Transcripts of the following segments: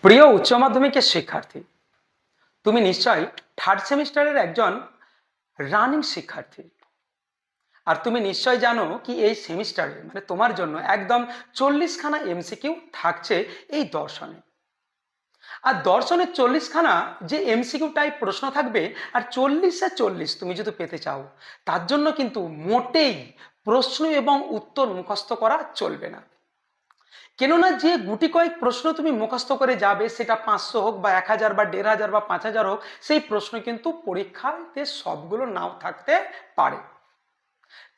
প্রিয় উচ্চ মাধ্যমিকের শিক্ষার্থী, তুমি নিশ্চয়ই থার্ড সেমিস্টারের একজন রানিং শিক্ষার্থী। আর তুমি নিশ্চয় জানো কি এই সেমিস্টারে মানে তোমার জন্য একদম 40খানা এমসিকিউ থাকছে এই দর্শনে। আর দর্শনের 40খানা যে এমসিকিউ টাইপ প্রশ্ন থাকবে, আর 40-40 তুমি যদি পেতে চাও, তার জন্য কিন্তু মোটেই প্রশ্ন এবং উত্তর মুখস্থ করা চলবে না। কেননা যে গুটি কয়েক প্রশ্ন তুমি মুখস্থ করে যাবে, সেটা 500 হোক বা 1000 বা 1500 বা 5000 হোক, সেই প্রশ্ন কিন্তু পরীক্ষাতে সবগুলো নাও থাকতে পারে।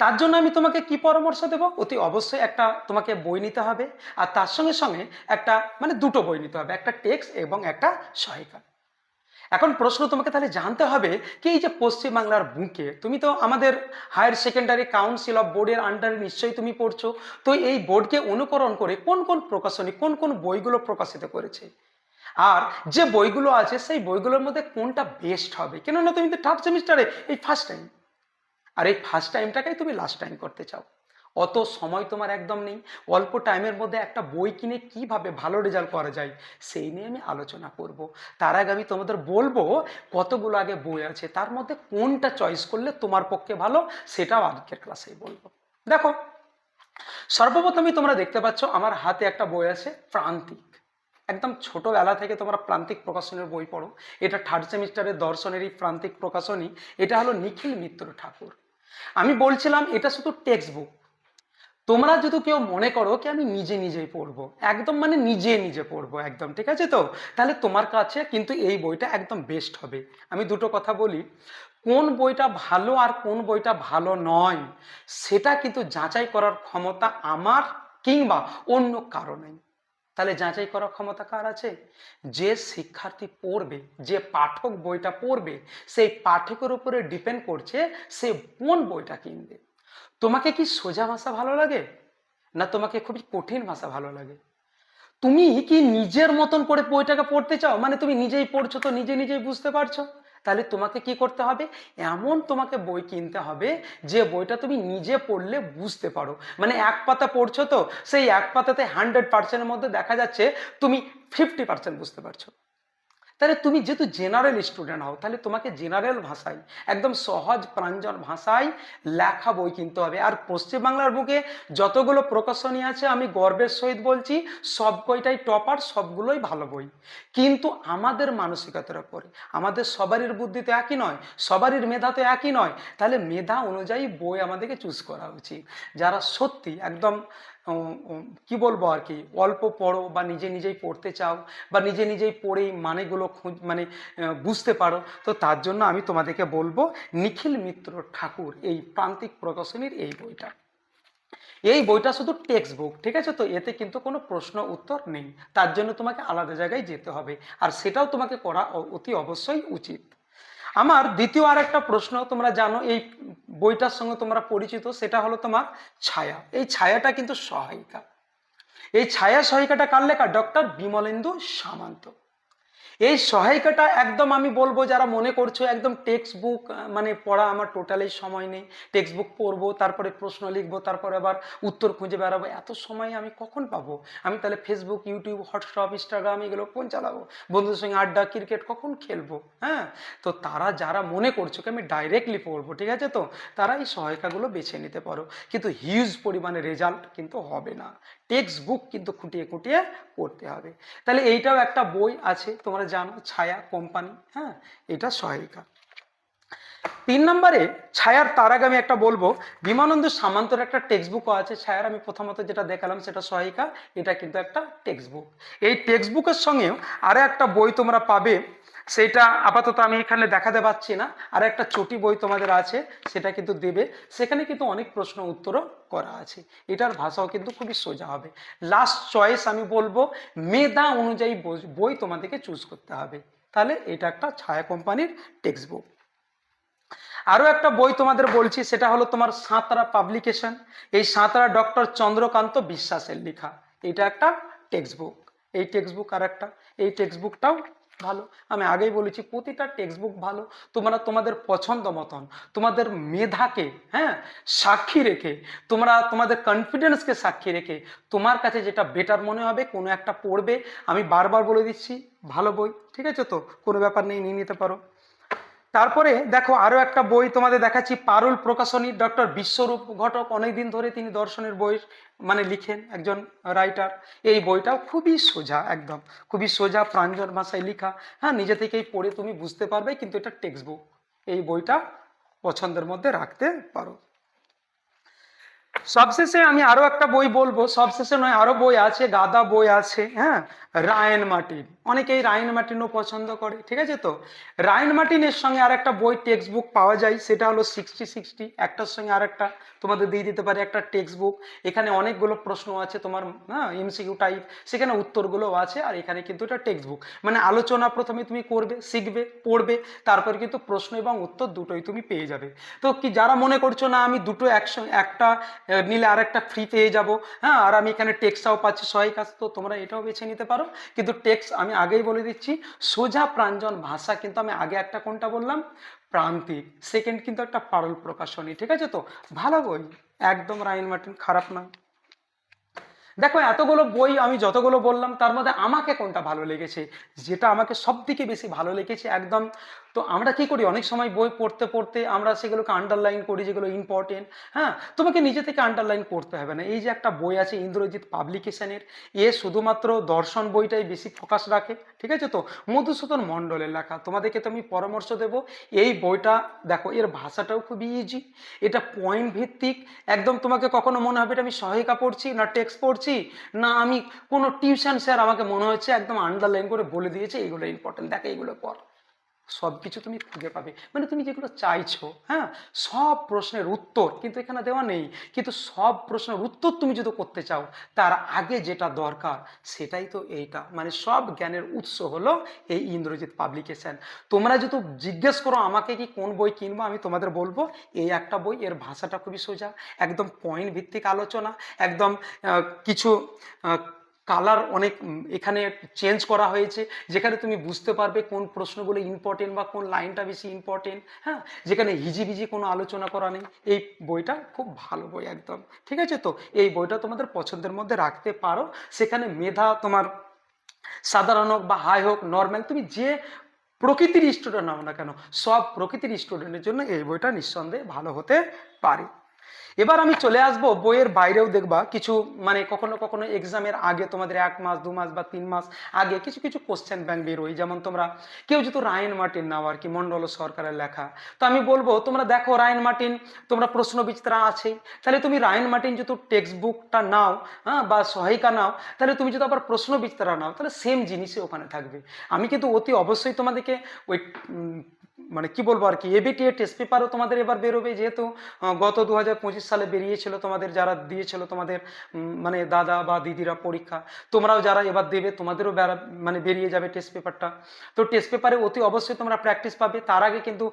তার জন্য আমি তোমাকে কি পরামর্শ দেব? অতি অবশ্যই একটা তোমাকে বই নিতে হবে, আর তার সঙ্গে সঙ্গে একটা মানে দুটো বই নিতে হবে, একটা টেক্সট এবং একটা সহায়িকা। এখন প্রশ্ন তোমাকে তাহলে জানতে হবে কি, এই যে পশ্চিমবাংলার বুকে তুমি তো আমাদের হায়ার সেকেন্ডারি কাউন্সিল অফ বোর্ডের আন্ডারে নিশ্চয়ই তুমি পড়ছো। তো এই বোর্ডকে অনুকরণ করে কোন কোন প্রকাশনী কোন কোন বইগুলো প্রকাশিত করেছে, আর যে বইগুলো আছে সেই বইগুলোর মধ্যে কোনটা বেস্ট হবে। কেননা তুমি তো থার্ড সেমিস্টারে এই ফার্স্ট টাইম, আর এই ফার্স্ট টাইমটাকেই তুমি লাস্ট টাইম করতে চাও। অত সময় তোমার একদম নেই। অল্প টাইমের মধ্যে একটা বই কিনে কিভাবে ভালো রেজাল্ট করা যায় সেই নিয়ে আমি আলোচনা করব। তার আগে আমি তোমাদের বলবো কতগুলো আগে বই আছে, তার মধ্যে কোনটা চয়েস করলে তোমার পক্ষে ভালো সেটাও আজকের ক্লাসেই বলবো। দেখো, সর্বপ্রথমে তোমরা দেখতে পাচ্ছ আমার হাতে একটা বই আছে প্রান্তিক। একদম ছোটবেলা থেকে তোমরা প্রান্তিক প্রকাশনের বই পড়ো। এটা থার্ড সেমিস্টারের দর্শনের এই প্রান্তিক প্রকাশনী, এটা হলো নিখিল মিত্র ঠাকুর। আমি বলছিলাম এটা শুধু টেক্সট বুক। তোমরা যদি কেউ মনে করো কি আমি নিজে নিজেই পড়বো, একদম মানে নিজে নিজে পড়বো একদম, ঠিক আছে? তো তাহলে তোমার কাছে কিন্তু এই বইটা একদম বেস্ট হবে। আমি দুটো কথা বলি, কোন বইটা ভালো আর কোন বইটা ভালো নয় সেটা কিন্তু যাচাই করার ক্ষমতা আমার কিংবা অন্য কারো নেই। তাহলে যাচাই করার ক্ষমতা কার আছে? যে শিক্ষার্থী পড়বে, যে পাঠক বইটা পড়বে, সেই পাঠকের উপরে ডিপেন্ড করছে সে কোন বইটা কিনবে। তোমাকে কি সোজা ভাষা ভালো লাগে, না তোমাকে খুবই কঠিন ভাষা ভালো লাগে? তুমি কি নিজের মতন করে বইটাকে পড়তে চাও, মানে তুমি নিজেই পড়ছো তো নিজে নিজেই বুঝতে পারছো? তাহলে তোমাকে কি করতে হবে, এমন তোমাকে বই কিনতে হবে যে বইটা তুমি নিজে পড়লে বুঝতে পারো। মানে এক পাতা পড়ছো তো সেই এক পাতাতে 100%-এর মধ্যে দেখা যাচ্ছে তুমি 50% বুঝতে পারছো। তাহলে তুমি যেহেতু জেনারেল স্টুডেন্ট হও, তাহলে তোমাকে জেনারেল ভাষায় একদম সহজ প্রাঞ্জল ভাষায় লেখা বই কিনতে হবে। আর পশ্চিমবাংলার বুকে যতগুলো প্রকাশনী আছে আমি গর্বের সহিত বলছি সব বইটাই টপার, সবগুলোই ভালো বই। কিন্তু আমাদের মানসিকতার উপরে, আমাদের সবারই বুদ্ধি তো একই নয়, সবারই মেধা তো একই নয়। তাহলে মেধা অনুযায়ী বই আমাদেরকে চুজ করা উচিত। যারা সত্যি একদম কি বলবো আর কি, অল্প পড়ো বা নিজে নিজেই পড়তে চাও বা নিজে নিজেই পড়েই মানেগুলো মানে বুঝতে পারো, তো তার জন্য আমি তোমাদেরকে বলবো নিখিল মিত্র ঠাকুর এই প্রান্তিক প্রকাশনীর এই বইটা। এই বইটা শুধু টেক্সট বুক, ঠিক আছে? তো এতে কিন্তু কোনো প্রশ্ন উত্তর নেই, তার জন্য তোমাকে আলাদা জায়গায় যেতে হবে, আর সেটাও তোমাকে করা অতি অবশ্যই উচিত। আমার দ্বিতীয় আর একটা প্রশ্ন, তোমরা জানো এই বইটার সঙ্গে তোমরা পরিচিত, সেটা হলো তোমার ছায়া। এই ছায়াটা কিন্তু সহায়িকা। এই ছায়া সহায়িকাটা কার লেখা? ডক্টর বিমলেন্দু সামন্ত। এই সহায়িকাটা একদম আমি বলবো যারা মনে করছো একদম টেক্সট বুক মানে পড়া আমার টোটালি সময় নেই, টেক্সট বুক পড়বো তারপরে প্রশ্ন লিখবো তারপরে আবার উত্তর খুঁজে বেড়াবো, এত সময় আমি কখন পাবো? আমি তাহলে ফেসবুক, ইউটিউব, হোয়াটসঅ্যাপ, ইনস্টাগ্রাম এগুলো কোন চালাবো? বন্ধুদের সঙ্গে আড্ডা, ক্রিকেট কখন খেলবো? হ্যাঁ, তো তারা যারা মনে করছো কি আমি ডাইরেক্টলি পড়বো, ঠিক আছে, তো তারা এই সহায়িকাগুলো বেছে নিতে পারো। কিন্তু হিউজ পরিমাণে রেজাল্ট কিন্তু হবে না, টেক্সট বুক কিন্তু খুঁটিয়ে খুঁটিয়ে পড়তে হবে। তাহলে এইটাও একটা বই আছে, তোমরা জানো, ছায়া কোম্পানি, হ্যাঁ, এটা সহায়িকা। 3 নম্বরে ছায়ার, তার আগে আমি একটা বলবো বিমানন্দ সামন্তর একটা টেক্সট বুকও আছে ছায়ার। আমি প্রথমত যেটা দেখালাম সেটা সহায়িকা, এটা কিন্তু একটা টেক্সট বুক। এই টেক্সট বুকের সঙ্গেও আরো একটা বই তোমরা পাবে, সেটা আপাতত আমি এখানে দেখাতে পাচ্ছি না। আর একটা চটি বই তোমাদের আছে, সেটা কিন্তু দেবে, সেখানে কিন্তু অনেক প্রশ্ন উত্তরও করা আছে। এটার ভাষাও কিন্তু খুবই সোজা হবে। লাস্ট চয়েস আমি বলবো মেধা অনুযায়ী বই তোমাদেরকে চুজ করতে হবে। তাহলে এটা একটা ছায়া কোম্পানির টেক্সট বুক। আরো একটা বই তোমাদের বলছি, সেটা হলো তোমার সাঁতরা পাবলিকেশন। এই সাঁতরা ডক্টর চন্দ্রকান্ত বিশ্বাসের লেখা, এটা একটা টেক্সট বুক। এই টেক্সট বুক আর একটা, এই টেক্সট বুকটাও ভালো। আমি আগেই বলেছি প্রতিটা টেক্সট বুক ভালো। তোমরা তোমাদের পছন্দ মতন, তোমাদের মেধাকে সাক্ষী রেখে, তোমরা তোমাদের কনফিডেন্সকে সাক্ষী রেখে তোমার কাছে যেটা বেটার মনে হবে কোনো একটা পড়বে। আমি বারবার বলে দিচ্ছি ভালো বই, ঠিক আছে তো, কোনো ব্যাপার নেই, নিয়ে নিতে পারো। তারপরে দেখো আরো একটা বই তোমাদের দেখাচ্ছি, পারুল প্রকাশনী, ডক্টর বিশ্বরূপ ঘটক অনেকদিন ধরে তিনি দর্শনের বই লিখেন, একজন রাইটার। এই বইটাও খুবই সোজা, একদম খুবই সোজা প্রাঞ্জল ভাষায় লেখা। নিজে থেকেই পড়ে তুমি বুঝতে পারবে, কিন্তু এটা টেক্সট বুক। এই বইটা পছন্দের মধ্যে রাখতে পারো। সবশেষে আমি আরো একটা বই বলবো, সবশেষে নয়, আরো বই আছে, গাদা বই আছে, রায়ন মার্টিন। অনেকেই রায়ন মার্টিনও পছন্দ করে, ঠিক আছে তো। রায়ন মার্টিনের সঙ্গে আর একটা বই টেক্সট বুক পাওয়া যায়, সেটা হলো 60-60। একটার সঙ্গে আর একটা তোমাদের দিয়ে দিতে পারে, একটা টেক্সট বুক। এখানে অনেকগুলো প্রশ্ন আছে তোমার, এমসিকিউ টাইপ, সেখানে উত্তরগুলো আছে। আর এখানে কিন্তু এটা টেক্সট বুক, আলোচনা প্রথমে তুমি করবে, শিখবে, পড়বে, তারপর কিন্তু প্রশ্ন এবং উত্তর দুটোই তুমি পেয়ে যাবে। তো কি যারা মনে করছো না আমি দুটো একসঙ্গে, একটা নিলে আর একটা ফ্রি পেয়ে যাব, আর আমি এখানে টেক্সটাও পাচ্ছি সহায়িকা, তো তোমরা এটাও বেছে নিতে পারো। কিন্তু টেক্সট আমি আগেই বলে দিচ্ছি, সোজা প্রাঞ্জল ভাষা। কিন্তু আমি আগে একটা কোনটা বললাম, প্রান্তিক। সেকেন্ড কিন্তু একটা পারুল প্রকাশনী, ঠিক আছে তো, ভালো বই একদম। রায়ন মার্টিন খারাপ নয়। দেখো এতগুলো বই আমি যতগুলো বললাম তার মধ্যে আমাকে কোনটা ভালো লেগেছে, যেটা আমাকে সব থেকে বেশি ভালো লেগেছে একদম। তো আমরা কি করি, অনেক সময় বই পড়তে পড়তে আমরা সেগুলোকে আন্ডারলাইন করি, যেগুলো ইম্পর্টেন্ট। তোমাকে নিজে থেকে আন্ডারলাইন করতে হবে না। এই যে একটা বই আছে ইন্দ্রজিৎ পাবলিকেশনের, শুধুমাত্র দর্শন বইটাই বেশি ফোকাস রাখে, ঠিক আছে তো, মধুসূদন মণ্ডলের লেখা। তোমাদেরকে তো আমি পরামর্শ দেব, এই বইটা দেখো, এর ভাষাটাও খুবই ইজি, এটা পয়েন্ট ভিত্তিক একদম। তোমাকে কখনো মনে হবে এটা আমি সহায়িকা পড়ছি না টেক্সট পড়ছি, না আমি কোনো টিউশন স্যার আমাকে মনে হচ্ছে একদম আন্ডারলাইন করে বলে দিয়েছে এইগুলো ইম্পর্টেন্ট, দেখো এইগুলো পড়। সব কিছু তুমি খুঁজে পাবে, তুমি যেগুলো চাইছো, সব প্রশ্নের উত্তর কিন্তু এখানে দেওয়া নেই। কিন্তু সব প্রশ্নের উত্তর তুমি যদি করতে চাও, তার আগে যেটা দরকার সেটাই তো এইটা, সব জ্ঞানের উৎস হলো এই ইন্দ্রজিৎ পাবলিকেশন। তোমরা যদি জিজ্ঞেস করো আমাকে কি কোন বই কিনবো, আমি তোমাদের বলবো এই একটা বই। এর ভাষাটা খুবই সোজা, একদম পয়েন্ট ভিত্তিক আলোচনা, একদম কিছু কালার অনেক এখানে চেঞ্জ করা হয়েছে, যেখানে তুমি বুঝতে পারবে কোন প্রশ্নগুলো ইম্পর্টেন্ট বা কোন লাইনটা বেশি ইম্পর্টেন্ট, যেখানে হিজিবিজি কোনো আলোচনা করা নেই। এই বইটা খুব ভালো বই একদম, ঠিক আছে তো। এই বইটা তোমাদের পছন্দের মধ্যে রাখতে পারো। সেখানে মেধা তোমার সাধারণ হোক বা হাই হোক, নর্মাল, তুমি যে প্রকৃতির স্টুডেন্ট নাও না কেন, সব প্রকৃতির স্টুডেন্টের জন্য এই বইটা নিঃসন্দেহে ভালো হতে পারে। এবার আমি চলে আসবো বইয়ের বাইরেও। দেখবা কিছু কখনো কখনো এক্সামের আগে তোমাদের 1 মাস 2 মাস বা 3 মাস আগে কিছু কিছু কোশ্চেন ব্যাংক বেরোয়। যেমন তোমরা কেউ যেহেতু রায়ন মার্টিন নাও আর কি, মন্ডল সরকারের লেখা, তো আমি বলবো তোমরা দেখো রায়ন মার্টিন, তোমরা প্রশ্ন বিচিত্রা আছেই, তাহলে তুমি রায়ন মার্টিন যেহেতু টেক্সট বুকটা নাও, বা সহায়িকা নাও, তাহলে তুমি যদি আবার প্রশ্ন বিচিত্রা নাও, তাহলে সেম জিনিসই ওখানে থাকবে। আমি কিন্তু অতি অবশ্যই তোমাদেরকে ওই কি বলবো আর কি, এবিটিএ টেস্ট পেপারও তোমাদের এবার বেরোবে, যেহেতু গত 2025 সালে বেরিয়েছিল, তোমাদের যারা দিয়েছিল তোমাদের দাদা বা দিদিরা পরীক্ষা, তোমরাও যারা এবার দেবে তোমাদেরও বেরিয়ে যাবে টেস্ট পেপারটা। তো টেস্ট পেপারে অতি অবশ্যই তোমরা প্র্যাকটিস পাবে। তার আগে কিন্তু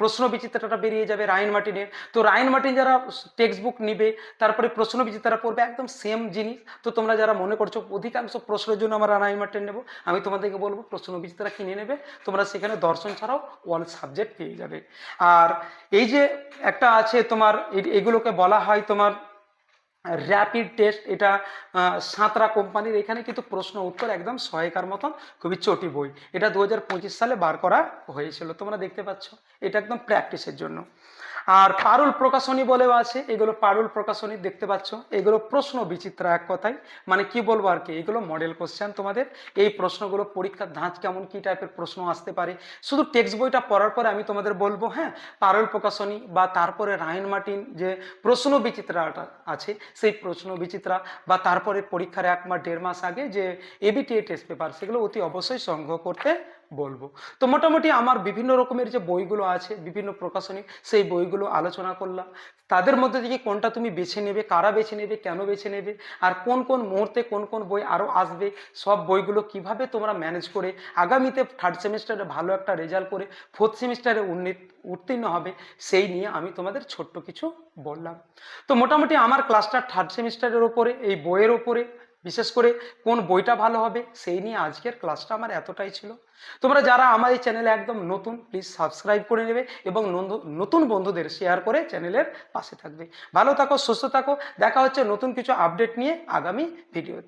প্রশ্ন বিচিত্রাটা বেরিয়ে যাবে রায়ন মার্টিনের। তো রায়ন মার্টিন যারা টেক্সট বুক নিবে, তারপরে প্রশ্ন বিচিত্রা পড়বে, একদম সেম জিনিস। তো তোমরা যারা মনে করছো অধিকাংশ প্রশ্নের জন্য আমরা রায়ন মার্টিন নেবো, আমি তোমাদেরকে বলবো প্রশ্ন বিচিত্রা কিনে নেবে। তোমরা সেখানে দর্শন ছাড়াও অল সাবজেক্ট পেয়ে যাবে। আর এই যে একটা আছে তোমার, এগুলোকে বলা হয় তোমার র্যাপিড টেস্ট, এটা সাঁতরা কোম্পানির। এখানে কিন্তু প্রশ্ন উত্তর একদম সহায়িকার মতন, খুবই চটি বই। এটা 2025 সালে বার করা হয়েছিল, তোমরা দেখতে পাচ্ছ। এটা একদম প্র্যাকটিসের জন্য। আর পারুল প্রকাশনী বলেও আছে, এগুলো পারুল প্রকাশনী দেখতে পাচ্ছ। এগুলো প্রশ্ন বিচিত্রা, এক কথায় কি বলবো আর কি, এগুলো মডেল কোশ্চেন। তোমাদের এই প্রশ্নগুলো পরীক্ষার ধাঁচ কেমন, কি টাইপের প্রশ্ন আসতে পারে, শুধু টেক্সট বইটা পড়ার পরে আমি তোমাদের বলবো, পারুল প্রকাশনী বা তারপরে রায়ন মার্টিন যে প্রশ্ন বিচিত্রাটা আছে, সেই প্রশ্ন বিচিত্রা, বা তারপরে পরীক্ষার 1 মাস 1.5 মাস আগে যে এবিটিএ টেস্ট পেপার, সেগুলো অতি অবশ্যই সংগ্রহ করতে বলবো। তো মোটামুটি আমার বিভিন্ন রকমের যে বইগুলো আছে, বিভিন্ন প্রকাশনী, সেই বইগুলো আলোচনা করলাম। তাদের মধ্যে থেকে কোনটা তুমি বেছে নেবে, কারা বেছে নেবে, কেন বেছে নেবে, আর কোন কোন মুহূর্তে কোন কোন বই আরও আসবে, সব বইগুলো কিভাবে তোমরা ম্যানেজ করে আগামীতে 3rd সেমিস্টারে ভালো একটা রেজাল্ট করে 4th সেমিস্টারে উত্তীর্ণ হবে, সেই নিয়ে আমি তোমাদের ছোট্ট কিছু বললাম। তো মোটামুটি আমার ক্লাসটা 3rd সেমিস্টারের ওপরে, এই বইয়ের ওপরে বিশেষ করে কোন বইটা ভালো হবে সেই নিয়ে আজকের ক্লাসটা আমার এতটাই ছিল। তোমরা যারা আমার এই চ্যানেলে একদম নতুন, প্লিজ সাবস্ক্রাইব করে নেবে এবং নতুন বন্ধুদের শেয়ার করে চ্যানেলের পাশে থাকবে। ভালো থাকো, সুস্থ থাকো, দেখা হচ্ছে নতুন কিছু আপডেট নিয়ে আগামী ভিডিওতে।